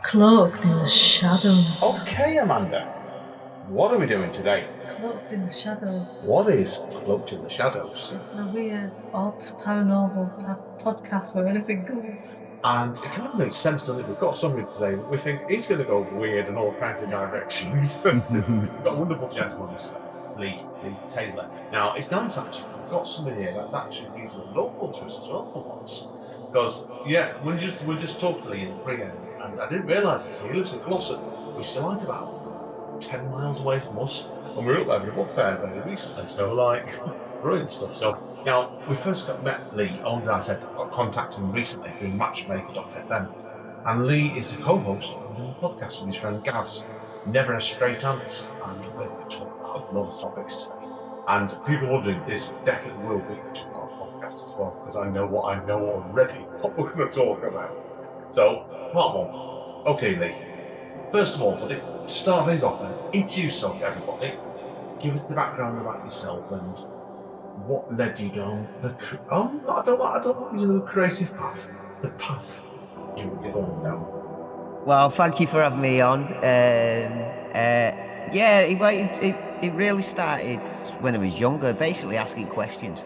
Cloaked in the shadows. Okay, Amanda, what are we doing today? Cloaked in the shadows. What is Cloaked in the Shadows? It's a weird, odd, paranormal podcast where anything goes. And it kind of makes sense, doesn't it? We've got somebody today that we think he's going to go weird in all kinds of directions. We've got a wonderful gentleman today, Lee Taylor. Now, it's nice actually. We've got somebody here that's actually reasonably local to us as well for once. Because, yeah, we just talked to Lee in the pre-end, and I didn't realise this. He lives in Glossop, which is like about 10 miles away from us. And we were up there for a book fair very recently, so like, brilliant stuff. So now we first met Lee, only as I said, I got contacted him recently through matchmaker.fm. And Lee is the co-host of a podcast with his friend Gaz, Never a Straight Answer. And we're going to talk about loads of topics today. And people wondering, this definitely will be a two-part podcast as well, because I know what I know already, what we're going to talk about. So, part one. Okay, Lee. First of all, buddy, to start things off then, introduce yourself to everybody. Give us the background about yourself and what led you down the I don't want you to the creative path. The path you're going down. Well, thank you for having me on. Yeah, it really started when I was younger, basically asking questions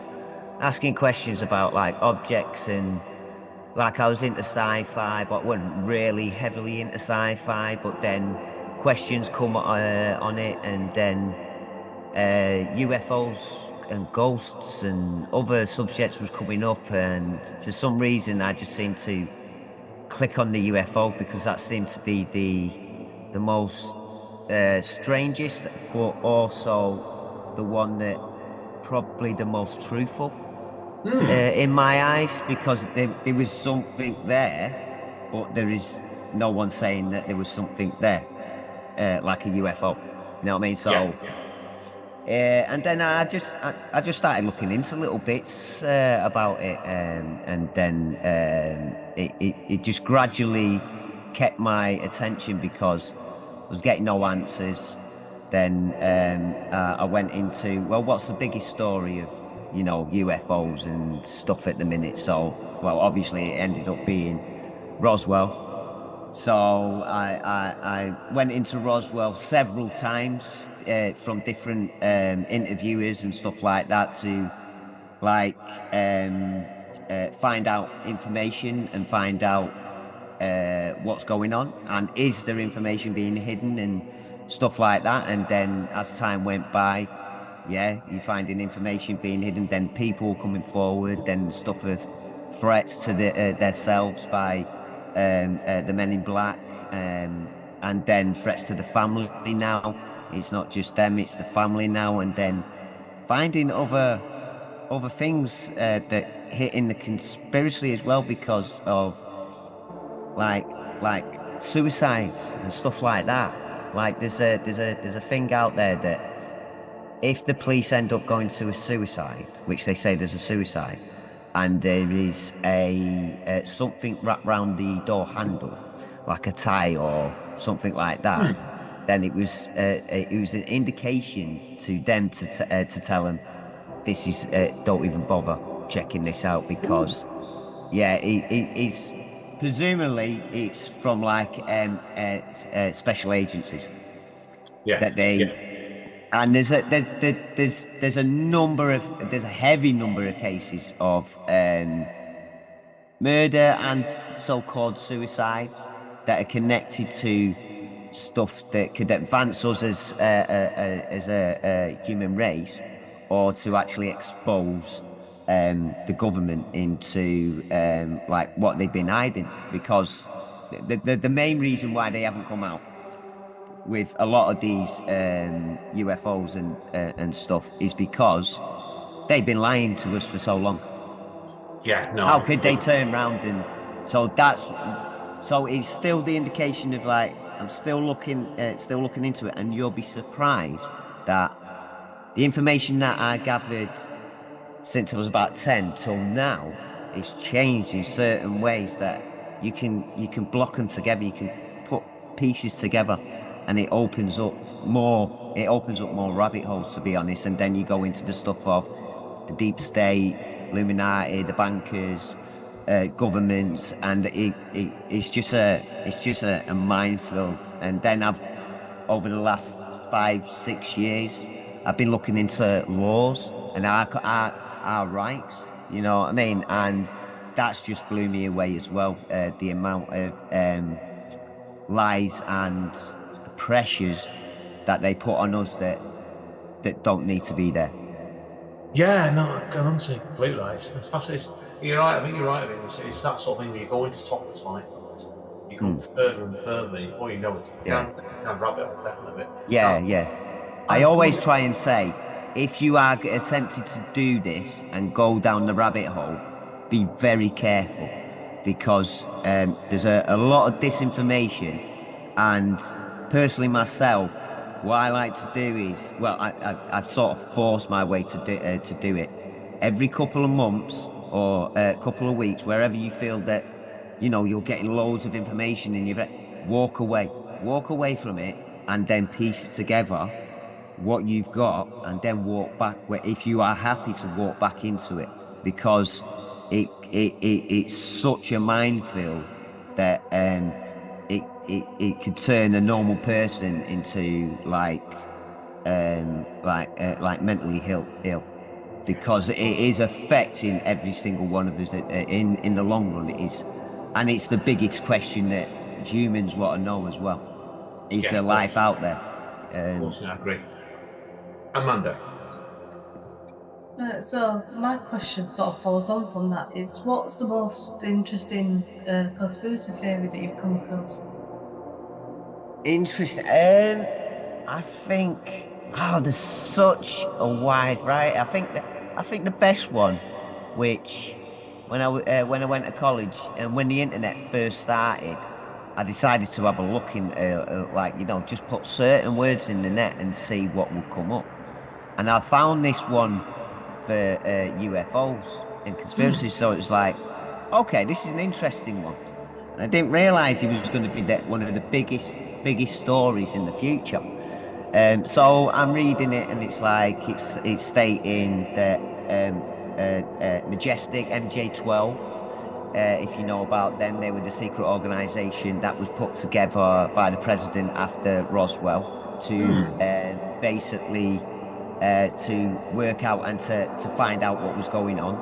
about like objects and like I was into sci-fi, but wasn't really heavily into sci-fi. But then questions come on it, and then UFOs and ghosts and other subjects was coming up, and for some reason I just seemed to click on the UFO because that seemed to be the most strangest, but also the one that probably the most truthful in my eyes, because there was something there, but there is no one saying that there was something there, like a UFO. You know what I mean? Yeah, So. And then I just started looking into little bits about it, and then it just gradually kept my attention because I was getting no answers. Then I went into, well, what's the biggest story of UFOs and stuff at the minute? So, well, obviously it ended up being Roswell. So I went into Roswell several times from different interviewers and stuff like that to like find out information and find out what's going on and is there information being hidden and stuff like that. And then as time went by, yeah, you're finding information being hidden, then people coming forward, then stuff of threats to themselves by the men in black, and then threats to the family now. It's not just them, it's the family now. And then finding other things that hit in the conspiracy as well because of like like suicides and stuff like that. Like there's a thing out there that if the police end up going to a suicide, which they say there's a suicide, and there is a something wrapped around the door handle, like a tie or something like that, then it was an indication to them to tell them this is don't even bother checking this out because yeah, it's presumably it's from like special agencies yeah, that they. yeah. And there's a heavy number of cases of murder and so-called suicides that are connected to stuff that could advance us as a human race, or to actually expose the government into like what they've been hiding. Because the main reason why they haven't come out with a lot of these UFOs and stuff is because they've been lying to us for so long. Yeah, How no. could they turn around and so it's still the indication of like I'm still looking into it, and you'll be surprised that the information that I gathered since I was about 10 till now is changed in certain ways that you can block them together, you can put pieces together, and it opens up more rabbit holes, to be honest. And then you go into the stuff of the deep state, Illuminati, the bankers, governments, and it's just a minefield. And then I've over the last 5 6 years, I've been looking into laws and our rights. You know what I mean? And that's just blew me away as well. The amount of lies and pressures that they put on us that don't need to be there. Yeah, no, I can honestly completely right. It's fascinating. You're right. I think you're right. I mean, it's that sort of thing where you go into topics like that. You go Mm, further and further. Before you know it, yeah, you can rabbit hole definitely. But yeah, now, yeah. I I've always done. try and say, if you are attempted to do this and go down the rabbit hole, be very careful because there's a lot of disinformation. And personally, myself, what I like to do is, well, I've sort of forced my way to do it every couple of months or a couple of weeks, wherever you feel that you're getting loads of information in your walk away from it, and then piece it together what you've got, and then walk back where if you are happy to walk back into it, because it's such a minefield that it could turn a normal person into like mentally ill, because it is affecting every single one of us in the long run. It is, and it's the biggest question that humans want to know as well: is Yeah, there life out there? of um course, yeah, I agree. Amanda, So my question sort of follows on from that. It's what's the most interesting conspiracy theory that you've come across? Interesting. I think, there's such a wide variety. I think the best one, which when I went to college and when the internet first started, I decided to have a look in, just put certain words in the net and see what would come up. And I found this one for UFOs and Hmm. conspiracies. So it was like, okay, this is an interesting one. And I didn't realize it was going to be one of the biggest stories in the future. So I'm reading it, and it's like it's stating that Majestic MJ12. If you know about them, they were the secret organization that was put together by the president after Roswell to hmm, basically to work out and to find out what was going on.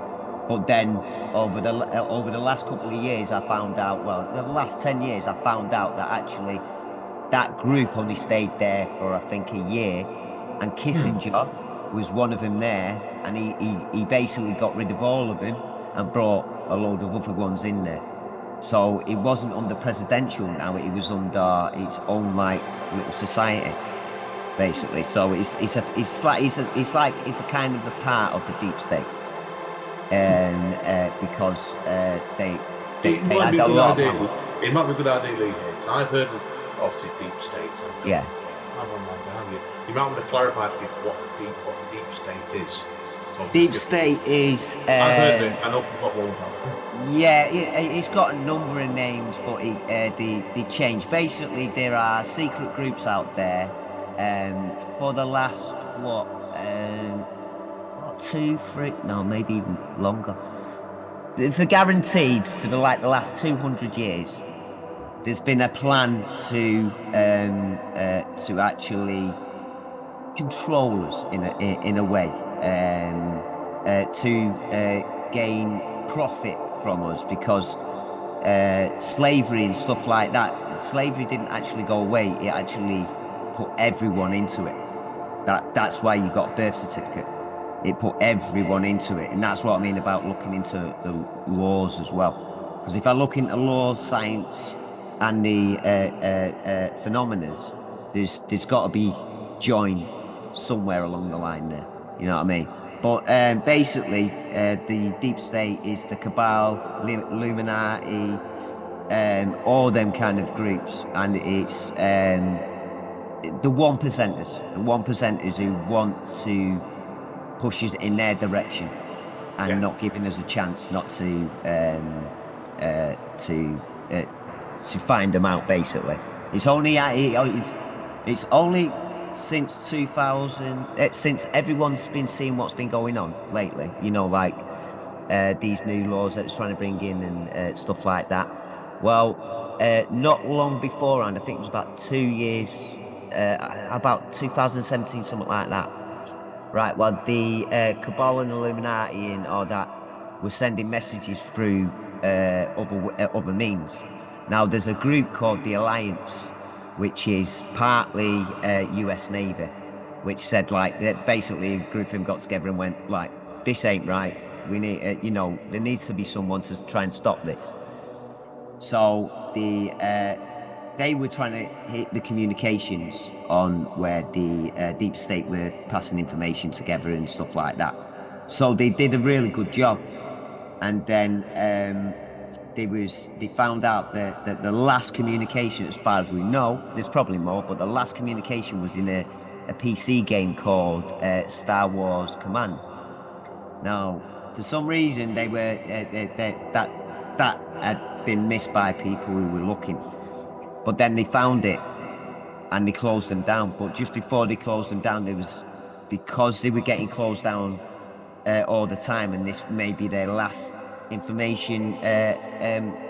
But then over the last couple of years, I found out. Well, the last 10 years, I found out that actually that group only stayed there for I think a year, and hmm. Kissinger was one of them there, and he basically got rid of all of them and brought a load of other ones in there. So it wasn't under presidential now; it was under its own like little society, basically. So it's a kind of a part of the deep state, and because It they might be had a a good lot of idea. power. It might be a good idea, Lee, here, 'cause I've heard of obviously deep state. Yeah. Have one like that, have you? You might want to clarify for people what the deep state is. So just Deep give. state is I've heard of it. I know people that won't have. yeah, it's got a number of names, but they change. Basically, there are secret groups out there. For the last what 2 3 no, maybe even longer. For guaranteed for the last 200 years, there's been a plan to actually control us in a way, to gain profit from us, because slavery and stuff like that. Slavery didn't actually go away; it actually put everyone into it. That's why you got a birth certificate. It put everyone into it, and that's what I mean about looking into the laws as well. Because if I look into laws, science, and the phenomena, there's got to be join somewhere along the line there. You know what I mean? But basically, the deep state is the cabal, Illuminati, all them kind of groups, and it's the one percenters who want to push us in their direction and Yeah. not giving us a chance not uh, to uh, to find them out. Basically, it's only since 2000, since everyone's been seeing what's been going on lately. these new laws that it's trying to bring in and stuff like that. Well, not long beforehand, I think it was about 2 years, about 2017, something like that. Right. Well, the Cabal and Illuminati and all that were sending messages through other means. Now, there's a group called the Alliance, which is partly U.S. Navy, which said like that basically a group of them got together and went like, "This ain't right. We need, there needs to be someone to try and stop this." So they were trying to hit the communications on where the deep state were passing information together and stuff like that. So they did a really good job. And then they found out that the last communication, as far as we know, there's probably more, but the last communication was in a PC game called Star Wars Command. Now, for some reason, that had been missed by people who were looking. But then they found it and they closed them down. But just before they closed them down, because they were getting closed down all the time, and this may be their last information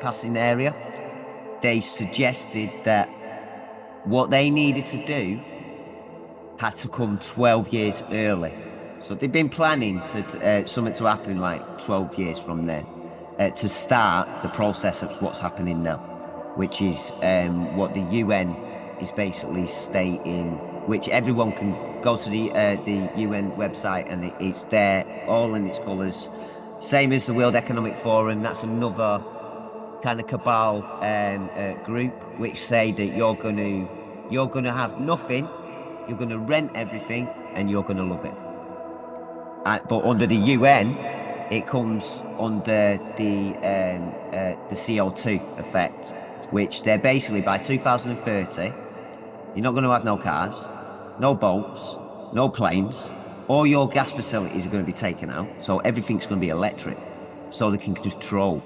passing area, they suggested that what they needed to do had to come 12 years early. So they've been planning for something to happen like 12 years from then to start the process of what's happening now, which is what the UN is basically stating, which everyone can go to the UN website and it's there all in its colours, same as the World Economic Forum. That's another kind of cabal group which say that you're gonna have nothing, you're gonna rent everything, and you're gonna love it. But under the UN, it comes under the CO2 effect, which they're basically by 2030, you're not going to have no cars, no boats, no planes. All your gas facilities are going to be taken out, so everything's going to be electric, so they can control.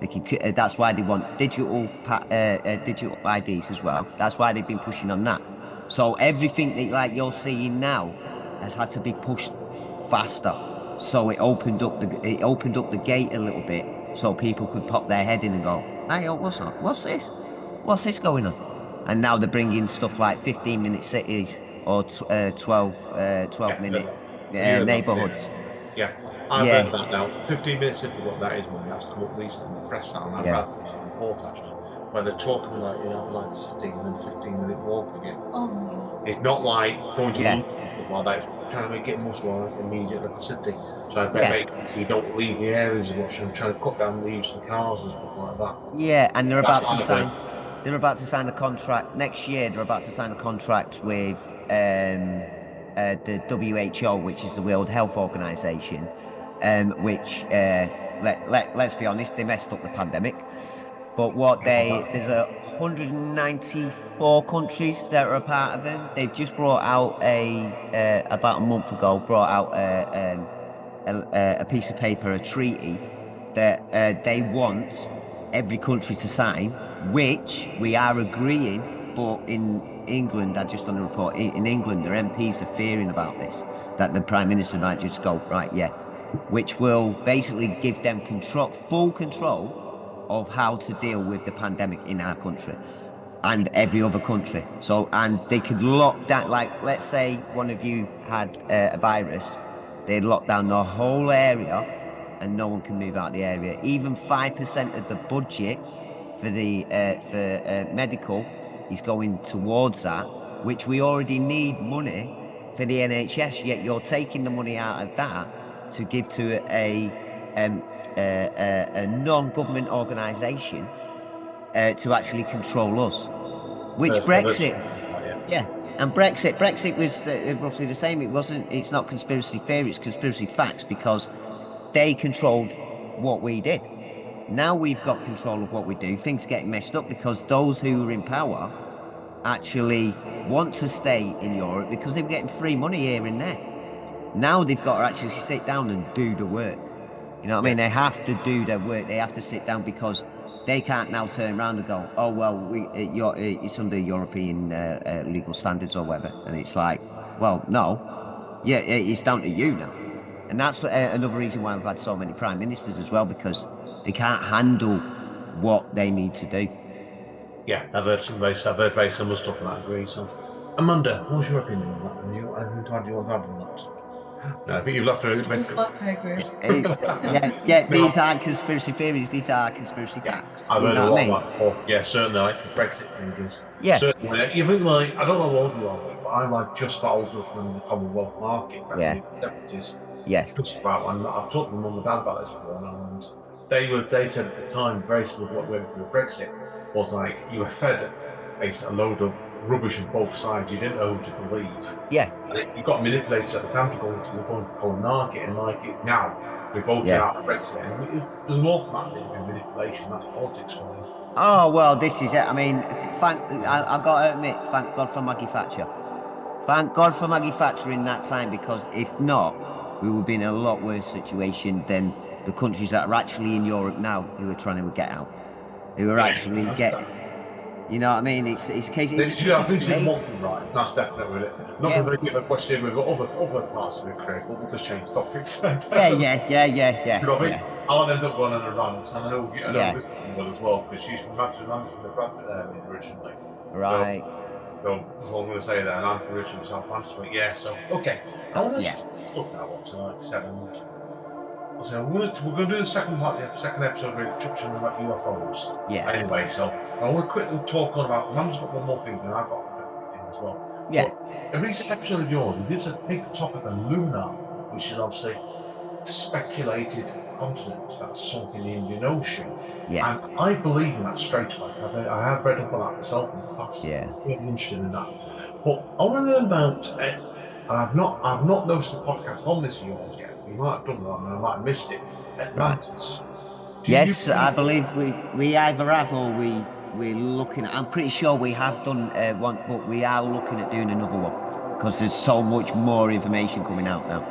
That's why they want digital IDs as well. That's why they've been pushing on that. So everything that like you're seeing now has had to be pushed faster. So it opened up the gate a little bit, so people could pop their head in and go, "Hey, what's that? What's this? What's this going on?" And now they're bringing stuff like 15-minute cities or 12-minute neighborhoods. Yeah, I've heard that now. 15-minute city, what that is, money. That's come up recently in the press now, and I've read this report actually, where they're talking about like a city and 15-minute walk again. Oh. It's not like going to London and stuff like that. It's trying to make it much more immediate like a city. So I bet so you don't leave the areas as much and trying to cut down the use of cars and stuff like that. Yeah, and they're about to sign. They're about to sign a contract next year. They're about to sign a contract with the WHO, which is the World Health Organization, which let's be honest, they messed up the pandemic. But there's 194 countries that are a part of them. They've just brought out about a month ago, a piece of paper, a treaty that they want every country to sign, which we are agreeing. But in England, I just done a report, in England, their MPs are fearing about this, that the Prime Minister might just go, right, yeah, which will basically give them full control of how to deal with the pandemic in our country and every other country. So, and they could lock down, like, let's say one of you had a virus, they'd lock down the whole area and no one can move out of the area. Even 5% of the budget for the medical is going towards that, which we already need money for the NHS, yet you're taking the money out of that to give to a non-government organisation to actually control us. Which Brexit, and Brexit was roughly the same. It's not conspiracy theory, it's conspiracy facts, because they controlled what we did. Now we've got control of what we do. Things are getting messed up because those who are in power actually want to stay in Europe because they were getting free money here and there. Now they've got to actually sit down and do the work. You know what I mean? They have to do their work. They have to sit down because they can't now turn around and go, "Oh well, it's under European legal standards or whatever." And it's like, well, no, it's down to you now. And that's another reason why we've had so many prime ministers as well, because they can't handle what they need to do. Yeah, I've heard very similar stuff, and I agree. So, Amanda, what's your opinion on that? And you, anything to add? You want to add on that? No, I think you've left Sounds her. like I agree. Yeah. These No, aren't conspiracy theories. These are conspiracy yeah, facts. I've You heard know a what I lot mean? about it before. Yeah, certainly like the Brexit thing is Yeah. certainly. You think like I don't know how old you are, like, but I'm like just about old enough to remember the Commonwealth market back in Yeah. the 70s. Yeah. Just about, and I've talked to my mum and dad about this before, and they said at the time very similar to what went through Brexit was like you were fed basically a load of rubbish on both sides. You didn't know who to believe. Yeah. And you got manipulated at the time to go into the common market, and like it's now we're voting Yeah. out Brexit, and there's an awful amount of manipulation. That's politics for you. Oh well, this is it. I mean, I've got to admit, thank God for Maggie Thatcher. Thank God for Maggie Thatcher in that time, because if not, we would be in a lot worse situation than the countries that are actually in Europe now who are trying to get out. Who are Yeah, actually get. You know what I mean? It's case. It was I think she's stage. multi right. That's definitely it. Not Yeah. going to get a question with other parts of it, Craig, but we'll just change topics. Yeah. Yeah. Yeah. Yeah. You Yeah. know what I mean? Yeah. I'll end up going on a rant, and I know Yeah. this one will as well because she's from from the Bradford area originally. So, Right. that's all I'm going to say there. And I'm from originally South Manchester. Yeah. So, okay. I want to Yeah. stuff now up to like 7. So we're going to do the second part, the second episode of introduction about UFOs. Yeah. Anyway, so I want to quickly talk on about. Mam's got one more thing, and I've got a thing as well. Yeah. But a recent episode of yours, we did take the topic of lunar, which is obviously speculated continent that's sunk in the Indian Ocean. Yeah. And I believe in that straight away. I have read up on that myself in the past. Yeah. I'm really interested in that. But I want to learn about. I've not noticed the podcast on this of yours yet. You might have done that, and I might have missed it. Right. Atlantis. Yes, I believe we either have or we're looking at. I'm pretty sure we have done one, but we are looking at doing another one because there's so much more information coming out now.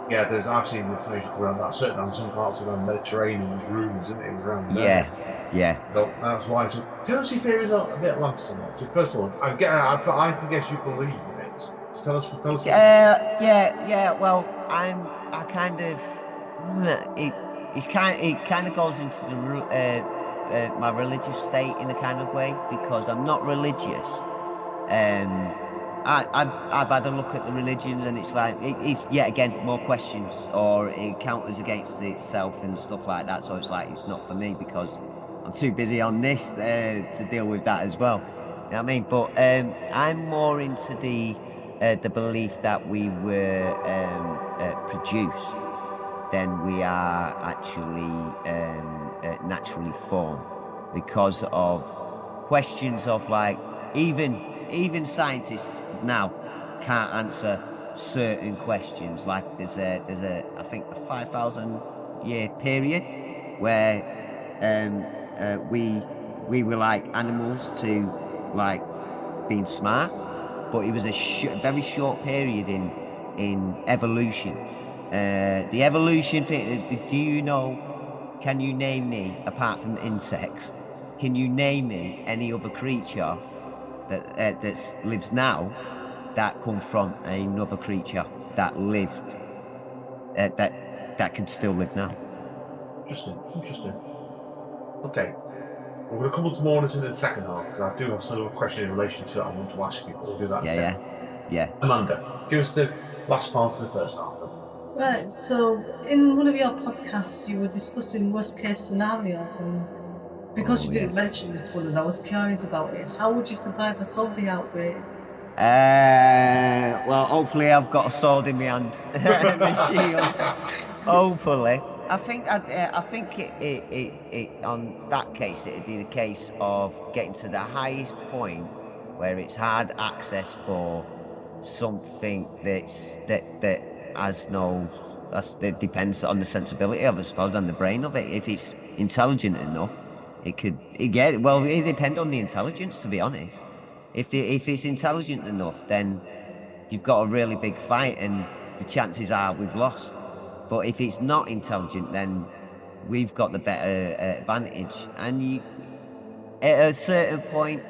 Yeah, I've seen information around that. Certainly on some parts of the Mediterranean, there's rumours, isn't it, around there? Yeah. So that's why. So tell us your theories on a bit Atlantis or not. So first of all, I can guess you believe in it. So tell us. Yeah. Well, I kind of it kind of goes into my religious state in a kind of way, because I'm not religious. I've had a look at the religions, and it's like it's yet again more questions, or it counters against itself and stuff like that. So it's like it's not for me because I'm too busy on this to deal with that as well. You know what I mean? But I'm more into the belief that we were produced than we are actually naturally formed, because of questions of like even scientists now can't answer certain questions. Like there's a I think a 5,000 year period where we were like animals to like being smart, but it was a very short period in evolution. The evolution thing. Do you know? Can you name me, apart from insects? Can you name me any other creature that lives now that comes from another creature that lived that could still live now? Interesting. Okay. We're going to come to more on this in the second half because I do have some other question in relation to that I want to ask you, but we'll do that in a second. Yeah. Amanda, give us the last part of the first half then. Right, so in one of your podcasts, you were discussing worst case scenarios, and because you didn't mention this one, and I was curious about it, how would you survive a zombie outbreak? Well, hopefully I've got a sword in my hand, the shield. Hopefully, I think it on that case it'd be the case of getting to the highest point where it's hard access for something that has no. That depends on the sensibility of it, I suppose, and the brain of it. If it's intelligent enough, it could. Well, it depends on the intelligence, to be honest. If it's intelligent enough, then you've got a really big fight, and the chances are we've lost. But if it's not intelligent, then we've got the better advantage. And at a certain point,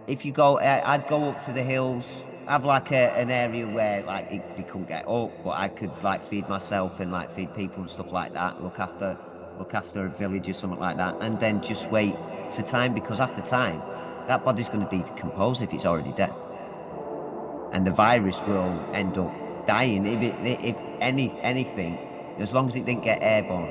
if you go, I'd go up to the hills have like an area where like they couldn't get up, but I could like feed myself and like feed people and stuff like that. Look after a village or something like that, and then just wait for time, because after time, that body's going to be decomposed if it's already dead, and the virus will end up dying if anything, as long as it didn't get airborne.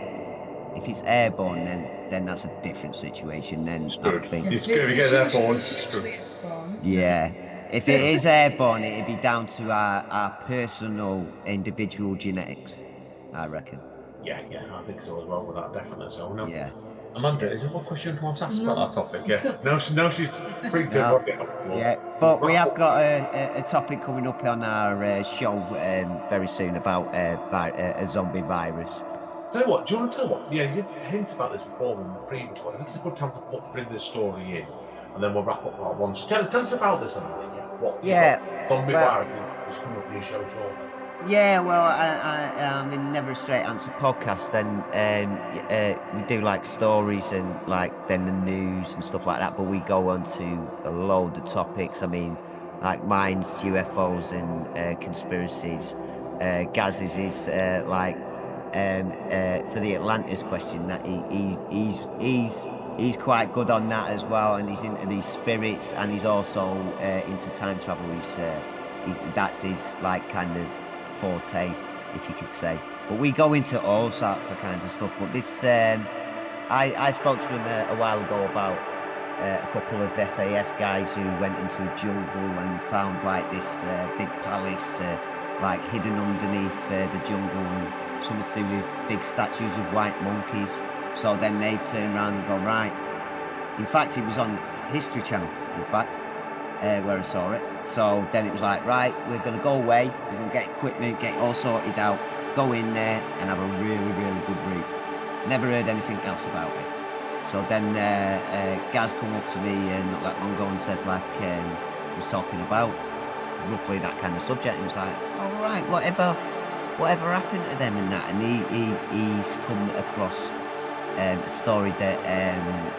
If it's airborne, then that's a different situation. Then I Screwed. think, It's going to get airborne. It's usually airborne, isn't it? yeah. If it is airborne, it'd be down to our personal individual genetics, I reckon. Yeah, I think so as well with that, definitely. So, no. Yeah. Amanda, is there more questions you want to ask No. about that topic? Yeah. No, she's free to No. get up. Yeah, but we have got a topic coming up on our show very soon about a zombie virus. Tell you what, do you want to tell what? Yeah, you did hint about this before in the previous one. I think it's a good time to bring this story in, and then we'll wrap up part one. So tell us about this, Amanda. Yeah, zombie well- virus is coming up in your show shortly. Yeah, well, I'm in Never a Straight Answer podcast, and we do like stories and like then the news and stuff like that. But we go on to a load of topics. I mean, like mine's UFOs and conspiracies. Gaz's is like for the Atlantis question. That he's quite good on that as well, and he's into these spirits, and he's also into time travel. That's his like kind of forte, if you could say. But we go into all sorts of kinds of stuff. But this, I spoke to him a while ago about a couple of SAS guys who went into a jungle and found like this big palace, like hidden underneath the jungle, and something to do with big statues of white monkeys. So then they turn around and go, right. In fact, it was on History Channel, in fact, where I saw it. So then it was like, right, we're going to go away, we're going to get equipment, get it all sorted out, go in there and have a really, really good route. Never heard anything else about it. So then Gaz come up to me not that long ago and said, like, was talking about roughly that kind of subject. He was like, all right, whatever happened to them and that. And he's come across a story that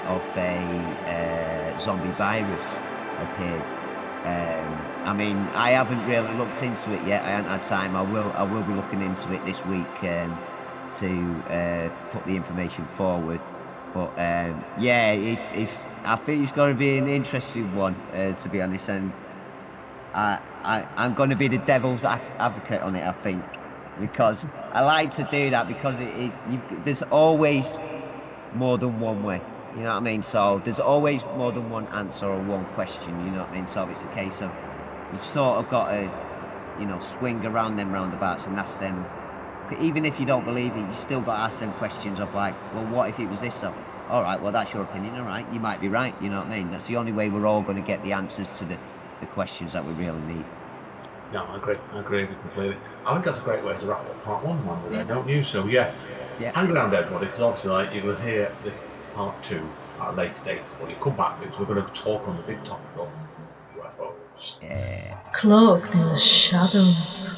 of a zombie virus appeared. I mean, I haven't really looked into it yet. I haven't had time. I will be looking into it this week to put the information forward. But yeah, I think it's going to be an interesting one, to be honest. And I'm going to be the devil's advocate on it, I think, because I like to do that, because there's always more than one way. You know what I mean? So there's always more than one answer or one question, you know what I mean? So it's a case of you've sort of got to, swing around them roundabouts and ask them. Even if you don't believe it, you still got to ask them questions of like, well, what if it was this? So, all right, well, that's your opinion. All right, you might be right. You know what I mean? That's the only way we're all going to get the answers to the questions that we really need. No, I agree completely. I think that's a great way to wrap up part one, Monday, don't you? So yeah, hang around, everybody, because obviously, like, you're going to hear this part two at a later date, but you come back because we're going to talk on the big topic of UFOs. Yeah. Cloaked in the shadows.